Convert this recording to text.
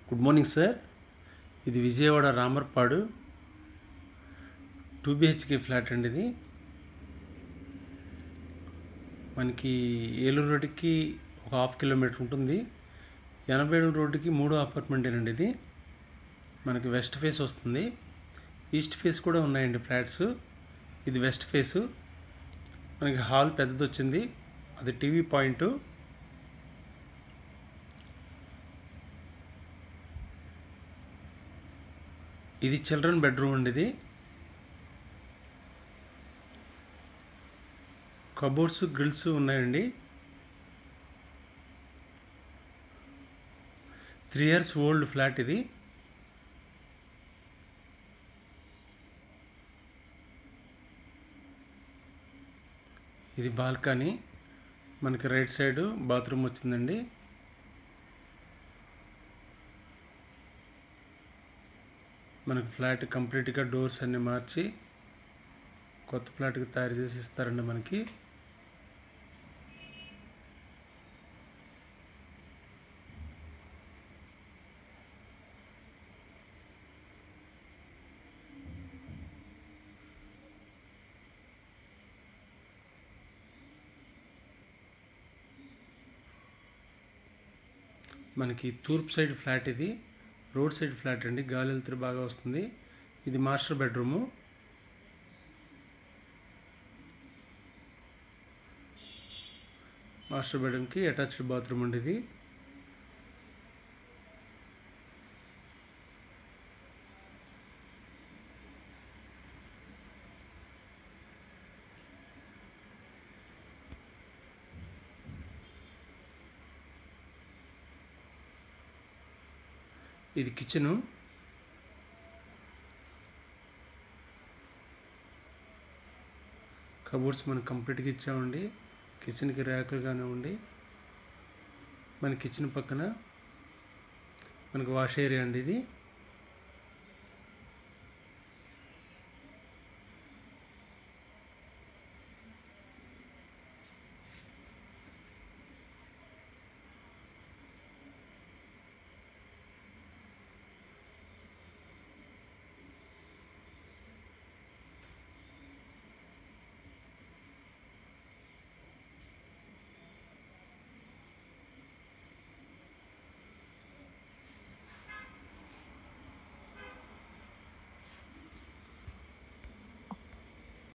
Good morning sir. ఇది Vijayawada Ramarpadu 2 BHK flat అండి. ఇది మనకి ఏలూరు రోడ్డుకి ఒక 1/2 కిలోమీటర్ ఉంటుంది. 87 రోడ్డుకి 3 అపార్ట్మెంటేనండి. ఇది మనకి వెస్ట్ ఫేస్ వస్తుంది. ఈస్ట్ ఫేస్ కూడా ఉన్నాయండి ఫ్లాట్స్. ఇది వెస్ట్ ఫేసు. మనకి హాల్ పెద్దది వచ్చింది, అది టీవీ పాయింట్. ఇది చిల్డ్రన్ బెడ్రూమ్ అండి. ఇది కబోర్డ్స్ గ్రిల్స్ ఉన్నాయండి. 3 years ఓల్డ్ ఫ్లాట్ ఇది. ఇది బాల్కనీ. మనకి రైట్ సైడ్ బాత్రూమ్ వచ్చిందండి. మనకి ఫ్లాట్ కంప్లీట్గా డోర్స్ అన్నీ మార్చి కొత్త ఫ్లాట్కి తయారు చేసి ఇస్తారండి మనకి. మనకి తూర్పు సైడ్ ఫ్లాట్ ఇది. రోడ్ సైడ్ ఫ్లాట్ అండి, గాలి వెళ్తురు బాగా వస్తుంది. ఇది మాస్టర్ బెడ్రూము. మాస్టర్ బెడ్రూమ్కి అటాచ్డ్ బాత్రూమ్ అండి. ఇది ఇది కిచెను. కబోర్డ్స్ మనకు కంప్లీట్గా ఇచ్చామండి. కిచెన్కి ర్యాకులు కానివ్వండి. మన కిచెన్ పక్కన మనకు వాష్ ఏరియా అండి ఇది.